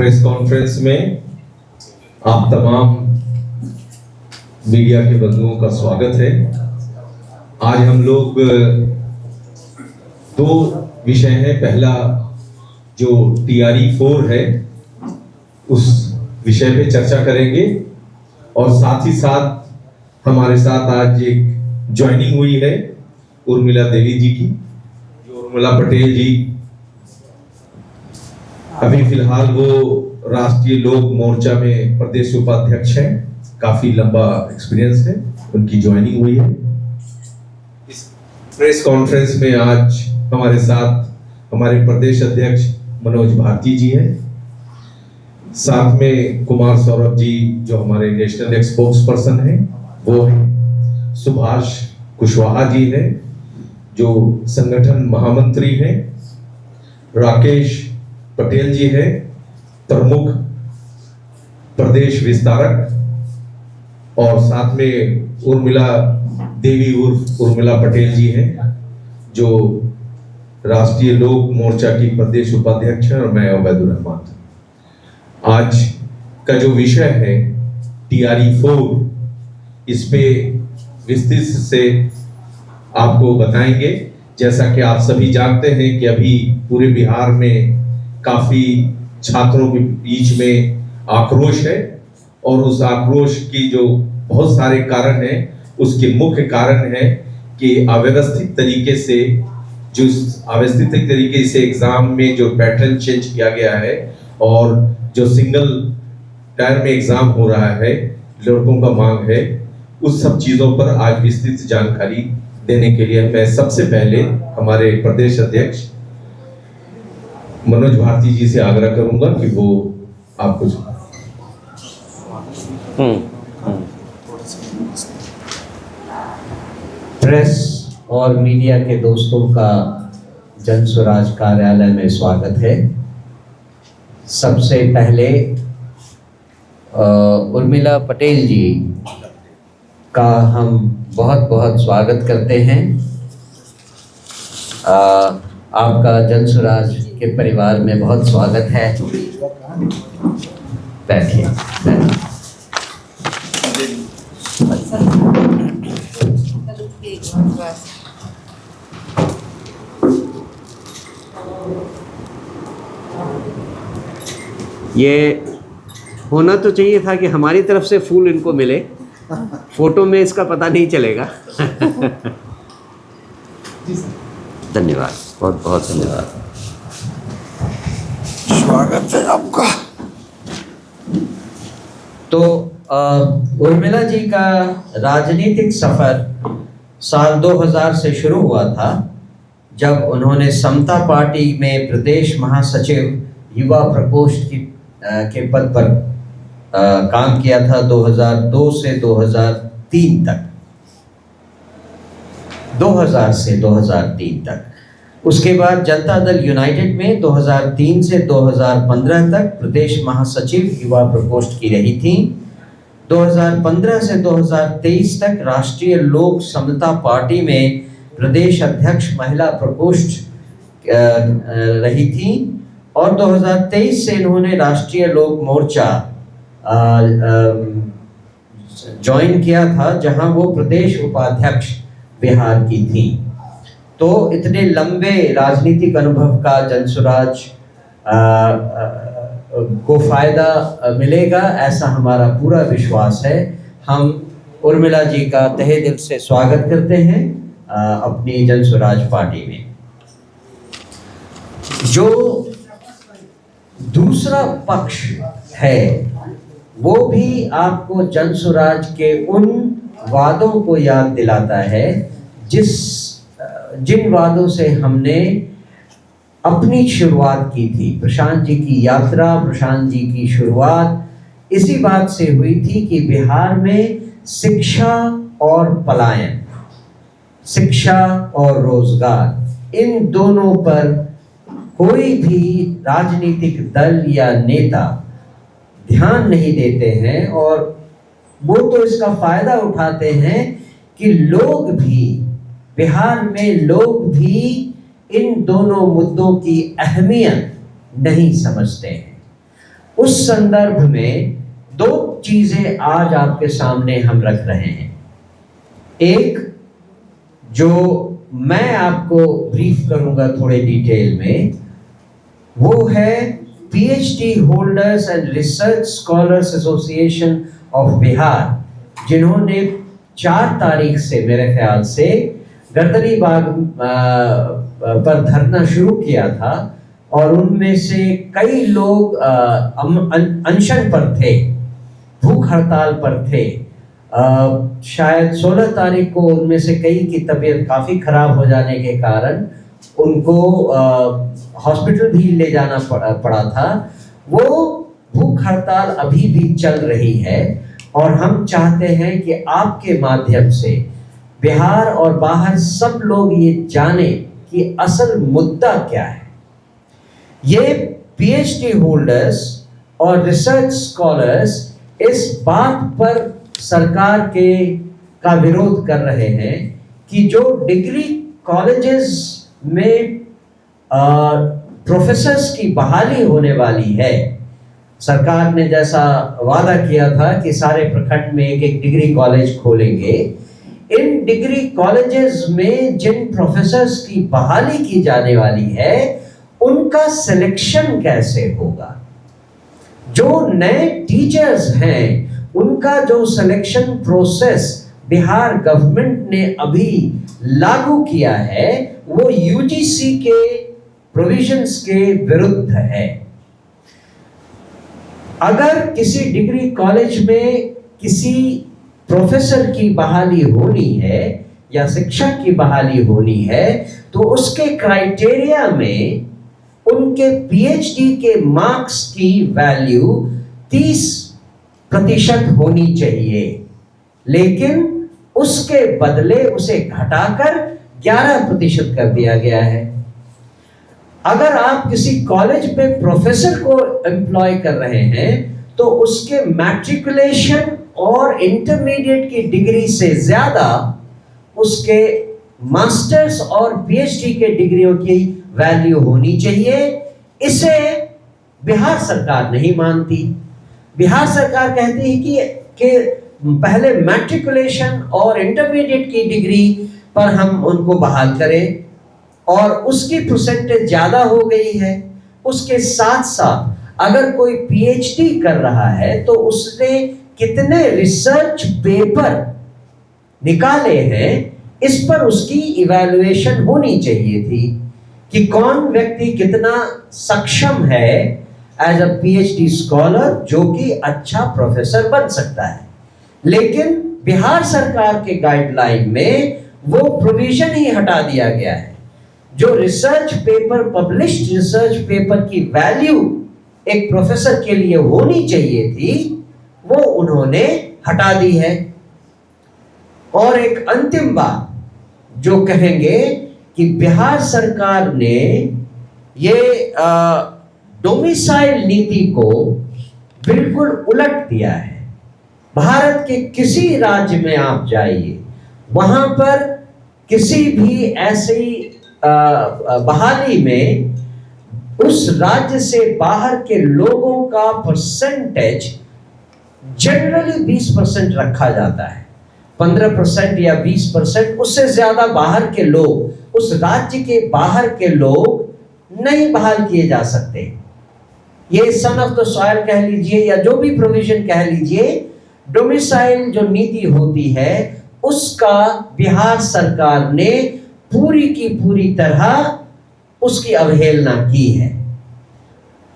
Press conference में आप तमाम मीडिया के बंधुओं का स्वागत है। आज हम लोग दो विषय हैं। पहला जो TRE-4 है उस विषय पे चर्चा करेंगे और साथ ही साथ हमारे साथ आज एक ज्वाइनिंग हुई है उर्मिला देवी जी की। जो उर्मिला पटेल जी अभी फिलहाल वो राष्ट्रीय लोक मोर्चा में प्रदेश उपाध्यक्ष हैं। काफी लंबा एक्सपीरियंस है, उनकी ज्वाइनिंग हुई है। इस प्रेस कॉन्फ्रेंस में आज हमारे साथ हमारे प्रदेश अध्यक्ष मनोज भारती जी हैं, साथ में कुमार सौरभ जी जो हमारे नेशनल स्पोक्स पर्सन हैं वो हैं, सुभाष कुशवाहा जी हैं जो संगठन महामंत्री हैं, राकेश पटेल जी है प्रमुख प्रदेश विस्तारक, और साथ में उर्मिला देवी उर्फ उर्मिला पटेल जी हैं जो राष्ट्रीय लोक मोर्चा की प्रदेश उपाध्यक्ष है, और मैं उबैदुर रहमान। आज का जो विषय है TRE-4, इस पे विस्तृत से आपको बताएंगे। जैसा कि आप सभी जानते हैं कि अभी पूरे बिहार में काफी छात्रों के बीच में आक्रोश है, और उस आक्रोश की जो बहुत सारे कारण हैं, उसके मुख्य कारण है कि अव्यवस्थित तरीके से एग्जाम में जो पैटर्न चेंज किया गया है और जो सिंगल टायर में एग्जाम हो रहा है, लड़कों का मांग है, उस सब चीजों पर आज विस्तृत जानकारी देने के लिए मैं सबसे पहले हमारे प्रदेश अध्यक्ष मनोज भारती जी से आग्रह करूंगा कि वो आपको प्रेस और मीडिया के दोस्तों का जन स्वराज कार्यालय में स्वागत है। सबसे पहले उर्मिला पटेल जी का हम बहुत बहुत स्वागत करते हैं। आपका जन स्वराज के परिवार में बहुत स्वागत है। बैठिए। ये होना तो चाहिए था कि हमारी तरफ से फूल इनको मिले, फोटो में इसका पता नहीं चलेगा। धन्यवाद, बहुत बहुत धन्यवाद। स्वागत है आपका। तो उर्मिला जी का राजनीतिक सफर साल 2000 से शुरू हुआ था, जब उन्होंने समता पार्टी में प्रदेश महासचिव युवा प्रकोष्ठ के पद पर काम किया था 2002 से 2003 तक। 2000 से 2003 तक। उसके बाद जनता दल यूनाइटेड में 2003 से 2015 तक प्रदेश महासचिव युवा प्रकोष्ठ की रही थी। 2015 से 2023 तक राष्ट्रीय लोक समता पार्टी में प्रदेश अध्यक्ष महिला प्रकोष्ठ रही थी, और 2023 से इन्होंने राष्ट्रीय लोक मोर्चा ज्वाइन किया था, जहां वो प्रदेश उपाध्यक्ष बिहार की थी। तो इतने लंबे राजनीतिक अनुभव का जनसुराज को फायदा मिलेगा, ऐसा हमारा पूरा विश्वास है। हम उर्मिला जी का तहे दिल से स्वागत करते हैं अपनी जनसुराज पार्टी में। जो दूसरा पक्ष है वो भी आपको जनसुराज के उन वादों को याद दिलाता है जिन वादों से हमने अपनी शुरुआत की थी। प्रशांत जी की यात्रा, प्रशांत जी की शुरुआत इसी बात से हुई थी कि बिहार में शिक्षा और पलायन, शिक्षा और रोजगार, इन दोनों पर कोई भी राजनीतिक दल या नेता ध्यान नहीं देते हैं, और वो तो इसका फायदा उठाते हैं कि बिहार में लोग भी इन दोनों मुद्दों की अहमियत नहीं समझते हैं। उस संदर्भ में दो चीजें आज आपके सामने हम रख रहे हैं। एक जो मैं आपको ब्रीफ करूंगा थोड़े डिटेल में, वो है PhD holders and research scholars association of Bihar, जिन्होंने 4 तारीख से मेरे ख्याल से गर्दनी बाग पर धरना शुरू किया था, और उनमें से कई लोग अनशन पर थे, भूख हड़ताल पर थे। शायद 16 तारीख को उनमें से कई की तबीयत काफ़ी खराब हो जाने के कारण उनको हॉस्पिटल भी ले जाना पड़ा था। वो भूख हड़ताल अभी भी चल रही है, और हम चाहते हैं कि आपके माध्यम से बिहार और बाहर सब लोग ये जाने कि असल मुद्दा क्या है। ये पीएचडी होल्डर्स और रिसर्च स्कॉलर्स इस बात पर सरकार का विरोध कर रहे हैं कि जो डिग्री कॉलेजेस में प्रोफेसर्स की बहाली होने वाली है, सरकार ने जैसा वादा किया था कि सारे प्रखंड में एक एक डिग्री कॉलेज खोलेंगे, इन डिग्री कॉलेजेस में जिन प्रोफेसर्स की बहाली की जाने वाली है उनका सिलेक्शन कैसे होगा। जो नए टीचर्स हैं उनका जो सिलेक्शन प्रोसेस बिहार गवर्नमेंट ने अभी लागू किया है वो यूजीसी के प्रोविजंस के विरुद्ध है। अगर किसी डिग्री कॉलेज में किसी प्रोफेसर की बहाली होनी है या शिक्षक की बहाली होनी है तो उसके क्राइटेरिया में उनके पीएचडी के मार्क्स की वैल्यू 30% होनी चाहिए, लेकिन उसके बदले उसे घटाकर 11% कर दिया गया है। अगर आप किसी कॉलेज में प्रोफेसर को एम्प्लॉय कर रहे हैं तो उसके मैट्रिकुलेशन और इंटरमीडिएट की डिग्री से ज्यादा उसके मास्टर्स और पीएचडी के डिग्रियों की वैल्यू होनी चाहिए। इसे बिहार सरकार नहीं मानती। बिहार सरकार कहती है कि पहले मैट्रिकुलेशन और इंटरमीडिएट की डिग्री पर हम उनको बहाल करें, और उसकी परसेंटेज ज्यादा हो गई है। उसके साथ साथ अगर कोई पीएचडी कर रहा है तो उसने कितने रिसर्च पेपर निकाले हैं इस पर उसकी इवैल्यूएशन होनी चाहिए थी कि कौन व्यक्ति कितना सक्षम है एज अ पीएचडी स्कॉलर जो कि अच्छा प्रोफेसर बन सकता है। लेकिन बिहार सरकार के गाइडलाइन में वो प्रोविजन ही हटा दिया गया है। जो research paper, published research paper की वैल्यू एक प्रोफेसर के लिए होनी चाहिए थी वो उन्होंने हटा दी है। और एक अंतिम बात जो कहेंगे कि बिहार सरकार ने ये डोमिसाइल नीति को बिल्कुल उलट दिया है। भारत के किसी राज्य में आप जाइए, वहां पर किसी भी ऐसी बहाली में उस राज्य से बाहर के लोगों का परसेंटेज जनरली 20% रखा जाता है। 15% या 20%, उससे ज्यादा बाहर के लोग, उस राज्य के बाहर के लोग नहीं बहाल किए जा सकते। ये सन ऑफ द सॉइल कह लीजिए या जो भी प्रोविजन कह लीजिए, डोमिसाइल जो नीति होती है उसका बिहार सरकार ने पूरी की पूरी तरह उसकी अवहेलना की है।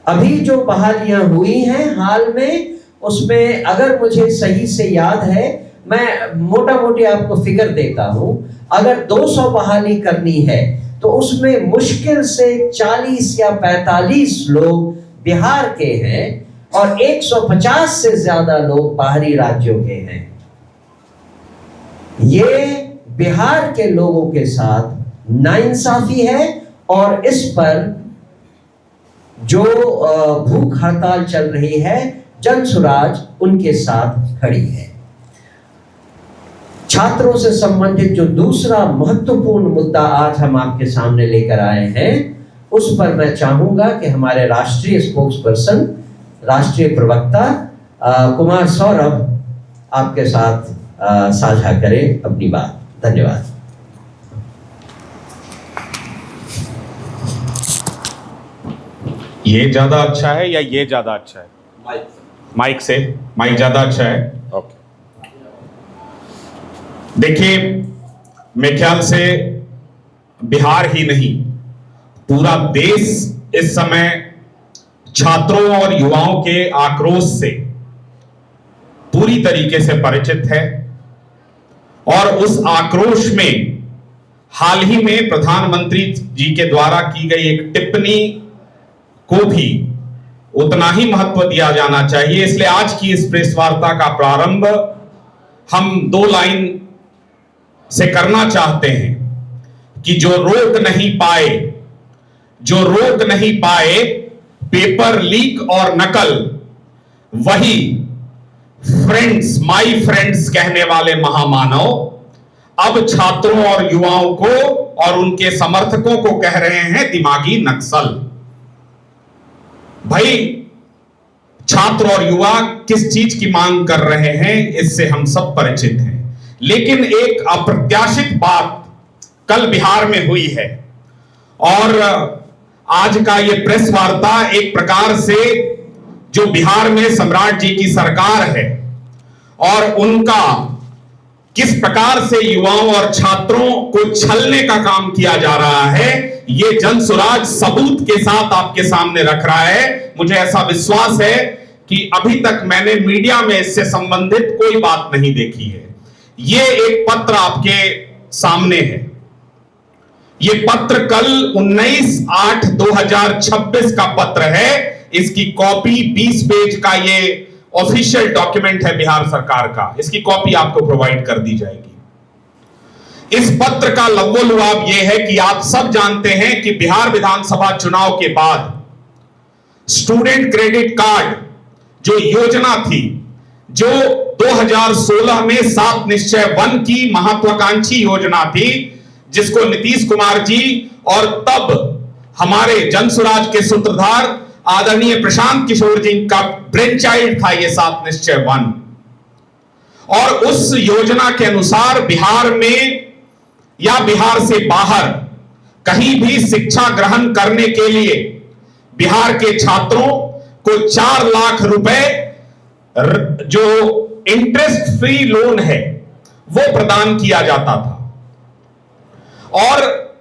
अभी जो बहालियां हुई हैं हाल में, उसमें अगर मुझे सही से याद है, मैं मोटा मोटी आपको फिगर देता हूं, अगर 200 बहाली करनी है तो उसमें मुश्किल से 40 या 45 लोग बिहार के हैं और 150 से ज्यादा लोग बाहरी राज्यों के हैं। ये बिहार के लोगों के साथ नाइंसाफी है और इस पर जो भूख हड़ताल चल रही है, जनसुराज उनके साथ खड़ी है। छात्रों से संबंधित जो दूसरा महत्वपूर्ण मुद्दा आज हम आपके सामने लेकर आए हैं, उस पर मैं चाहूंगा कि हमारे राष्ट्रीय स्पोक्स पर्सन राष्ट्रीय प्रवक्ता कुमार सौरभ आपके साथ साझा करें अपनी बात। धन्यवाद। ये ज्यादा अच्छा है या ये ज्यादा अच्छा है? माइक से, माइक ज्यादा अच्छा है। ओके, देखिए, मेरे ख्याल से बिहार ही नहीं, पूरा देश इस समय छात्रों और युवाओं के आक्रोश से पूरी तरीके से परिचित है। और उस आक्रोश में हाल ही में प्रधानमंत्री जी के द्वारा की गई एक टिप्पणी को भी उतना ही महत्व दिया जाना चाहिए। इसलिए आज की इस प्रेस वार्ता का प्रारंभ हम 2 लाइन से करना चाहते हैं कि जो रोक नहीं पाए पेपर लीक और नकल, वही फ्रेंड्स, माय फ्रेंड्स कहने वाले महामानव अब छात्रों और युवाओं को और उनके समर्थकों को कह रहे हैं दिमागी नक्सल। भाई, छात्र और युवा किस चीज की मांग कर रहे हैं इससे हम सब परिचित हैं, लेकिन एक अप्रत्याशित बात कल बिहार में हुई है और आज का ये प्रेस वार्ता एक प्रकार से जो बिहार में सम्राट जी की सरकार है और उनका किस प्रकार से युवाओं और छात्रों को छलने का काम किया जा रहा है, ये जनसुराज सबूत के साथ आपके सामने रख रहा है। मुझे ऐसा विश्वास है कि अभी तक मैंने मीडिया में इससे संबंधित कोई बात नहीं देखी है। ये एक पत्र आपके सामने है। ये पत्र कल 19/8/2026 का पत्र है। इसकी कॉपी 20 पेज का ये ऑफिशियल डॉक्यूमेंट है बिहार सरकार का। इसकी कॉपी आपको प्रोवाइड कर दी जाएगी। इस पत्र का लव्वोलुआब यह है कि आप सब जानते हैं कि बिहार विधानसभा चुनाव के बाद स्टूडेंट क्रेडिट कार्ड जो योजना थी, जो 2016 में 7 निश्चय 1 की महत्वाकांक्षी योजना थी, जिसको नीतीश कुमार जी और तब हमारे जनसुराज के सूत्रधार आदरणीय प्रशांत किशोर जी का ब्रेन चाइल्ड था ये 7 निश्चय 1। और उस योजना के अनुसार बिहार में या बिहार से बाहर कहीं भी शिक्षा ग्रहण करने के लिए बिहार के छात्रों को 4 लाख रुपए जो इंटरेस्ट फ्री लोन है वो प्रदान किया जाता था और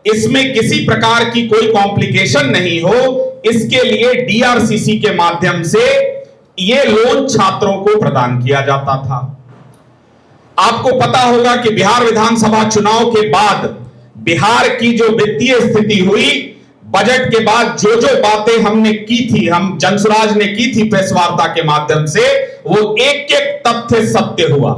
इसमें किसी प्रकार की कोई कॉम्प्लिकेशन नहीं हो, इसके लिए डीआरसीसी के माध्यम से यह लोन छात्रों को प्रदान किया जाता था। आपको पता होगा कि बिहार विधानसभा चुनाव के बाद बिहार की जो वित्तीय स्थिति हुई, बजट के बाद जो जो बातें हमने की थी, हम जनसुराज ने की थी प्रेस वार्ता के माध्यम से, वो एक एक तथ्य सत्य हुआ।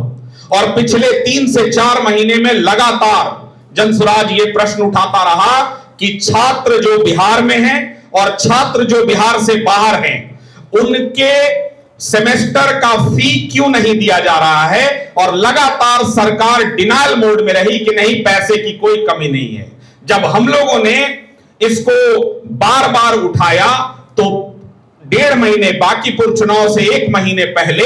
और पिछले 3 से 4 महीने में लगातार जनसुराज ये प्रश्न उठाता रहा कि छात्र जो बिहार में हैं और छात्र जो बिहार से बाहर हैं, उनके सेमेस्टर का फी क्यों नहीं दिया जा रहा है। और लगातार सरकार डिनायल मोड में रही कि नहीं, पैसे की कोई कमी नहीं है। जब हम लोगों ने इसको बार बार उठाया तो 1.5 महीने, बांकीपुर चुनाव से 1 महीने पहले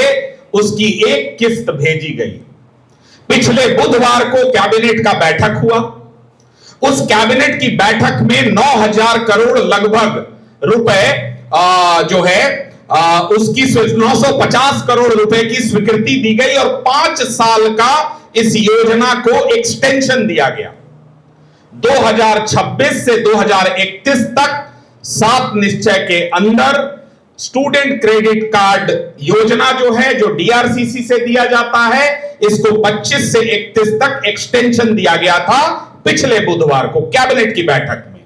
उसकी एक किस्त भेजी गई। पिछले बुधवार को कैबिनेट का बैठक हुआ। उस कैबिनेट की बैठक में 9,000 करोड़ लगभग रुपए जो है उसकी 950 करोड़ रुपए की स्वीकृति दी गई और 5 साल का इस योजना को एक्सटेंशन दिया गया। 2026 से 2031 तक 7 निश्चय के अंदर स्टूडेंट क्रेडिट कार्ड योजना जो है, जो डीआरसीसी से दिया जाता है, इसको 25 से 31 तक एक्सटेंशन दिया गया था पिछले बुधवार को कैबिनेट की बैठक में।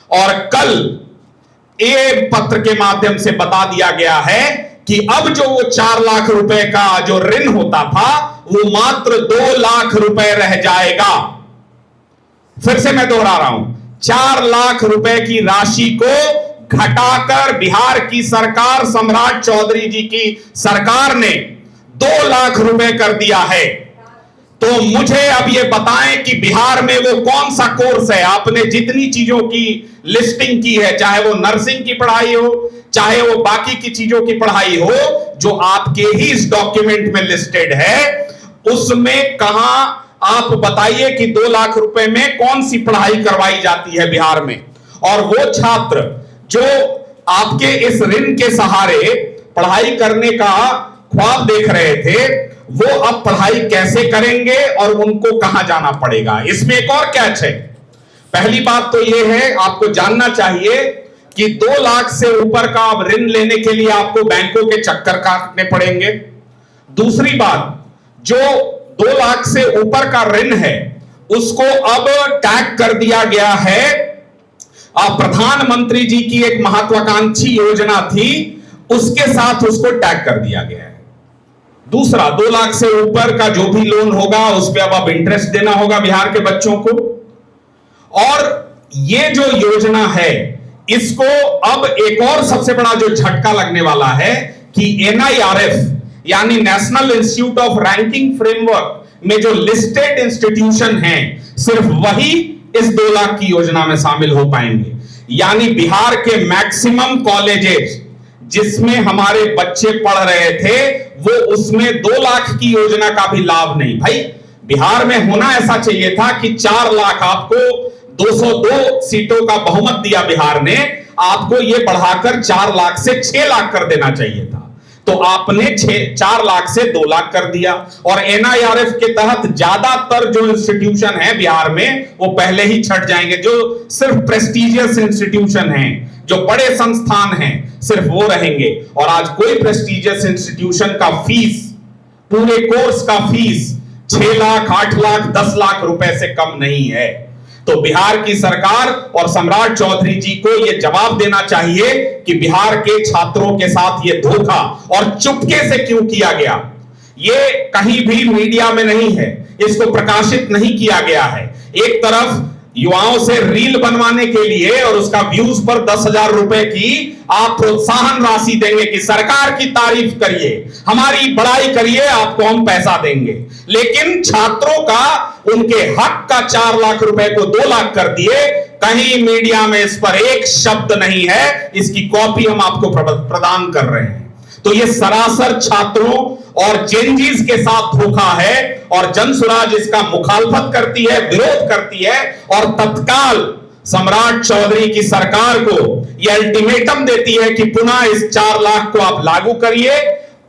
और कल ये पत्र के माध्यम से बता दिया गया है कि अब जो वो 4 लाख रुपए का जो ऋण होता था वो मात्र 2 लाख रुपए रह जाएगा। फिर से मैं दोहरा रहा हूं, 4 लाख रुपए की राशि को घटाकर बिहार की सरकार, सम्राट चौधरी जी की सरकार ने 2 लाख रुपए कर दिया है। तो मुझे अब ये बताएं कि बिहार में वो कौन सा कोर्स है, आपने जितनी चीजों की लिस्टिंग की है, चाहे वो नर्सिंग की पढ़ाई हो, चाहे वो बाकी की चीजों की पढ़ाई हो, जो आपके ही इस डॉक्यूमेंट में लिस्टेड है, उसमें कहां आप बताइए कि 2 लाख रुपए में कौन सी पढ़ाई करवाई जाती है बिहार में। और वो छात्र जो आपके इस ऋण के सहारे पढ़ाई करने का ख्वाब देख रहे थे, वो अब पढ़ाई कैसे करेंगे और उनको कहां जाना पड़ेगा। इसमें एक और कैच है। पहली बात तो यह है, आपको जानना चाहिए कि 2 लाख से ऊपर का अब ऋण लेने के लिए आपको बैंकों के चक्कर काटने पड़ेंगे। दूसरी बात, जो 2 लाख से ऊपर का ऋण है उसको अब टैग कर दिया गया है, प्रधानमंत्री जी की एक महत्वाकांक्षी योजना थी उसके साथ उसको टैग कर दिया गया है। दूसरा, 2 लाख से ऊपर का जो भी लोन होगा उस पर अब इंटरेस्ट देना होगा बिहार के बच्चों को। और ये जो योजना है, इसको अब एक और सबसे बड़ा जो झटका लगने वाला है कि NIRF यानी national institute of ranking framework में जो लिस्टेड इंस्टीट्यूशन हैं, सिर्फ वही इस 2 लाख की योजना में शामिल हो पाएंगे। यानी बिहार के मैक्सिमम कॉलेजेस जिसमें हमारे बच्चे पढ़ रहे थे, वो उसमें 2 लाख की योजना का भी लाभ नहीं। भाई, बिहार में होना ऐसा चाहिए था कि 4 लाख, आपको 202 सीटों का बहुमत दिया बिहार ने, आपको यह बढ़ाकर 4 लाख से 6 लाख कर देना चाहिए था। तो आपने 4 लाख से 2 लाख कर दिया। और NIRF के तहत ज्यादातर जो इंस्टीट्यूशन है बिहार में, वो पहले ही छट जाएंगे। जो सिर्फ प्रेस्टिजियस इंस्टीट्यूशन हैं, जो बड़े संस्थान हैं, सिर्फ वो रहेंगे। और आज कोई प्रेस्टिजियस इंस्टीट्यूशन का फीस, पूरे कोर्स का फीस 6 लाख, 8 लाख, 10 लाख रुपए से कम नहीं है। तो बिहार की सरकार और सम्राट चौधरी जी को यह जवाब देना चाहिए कि बिहार के छात्रों के साथ यह धोखा और चुपके से क्यों किया गया। यह कहीं भी मीडिया में नहीं है, इसको प्रकाशित नहीं किया गया है। एक तरफ युवाओं से रील बनवाने के लिए और उसका व्यूज पर 10,000 रुपए की आप प्रोत्साहन राशि देंगे कि सरकार की तारीफ करिए, हमारी बड़ाई करिए, आपको हम पैसा देंगे। लेकिन छात्रों का, उनके हक का 4 लाख रुपए को 2 लाख कर दिए। कहीं मीडिया में इस पर एक शब्द नहीं है। इसकी कॉपी हम आपको प्रदान कर रहे हैं। तो यह सरासर छात्रों और जेनजीज के साथ धोखा है और जनसुराज इसका मुखालफत करती है, विरोध करती है और तत्काल सम्राट चौधरी की सरकार को यह अल्टीमेटम देती है कि पुनः इस 4 लाख को आप लागू करिए,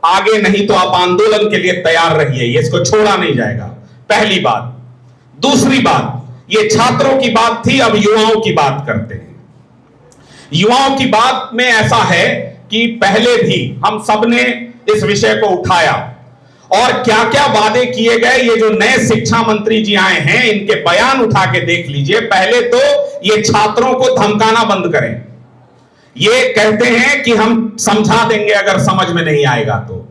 आगे नहीं तो आप आंदोलन के लिए तैयार रहिए। ये इसको छोड़ा नहीं जाएगा। पहली बात। दूसरी बात, ये छात्रों की बात थी, अब युवाओं की बात करते हैं। युवाओं की बात में ऐसा है कि पहले भी हम सबने इस विषय को उठाया और क्या क्या वादे किए गए। ये जो नए शिक्षा मंत्री जी आए हैं, इनके बयान उठा के देख लीजिए। पहले तो ये छात्रों को धमकाना बंद करें। ये कहते हैं कि हम समझा देंगे अगर समझ में नहीं आएगा तो।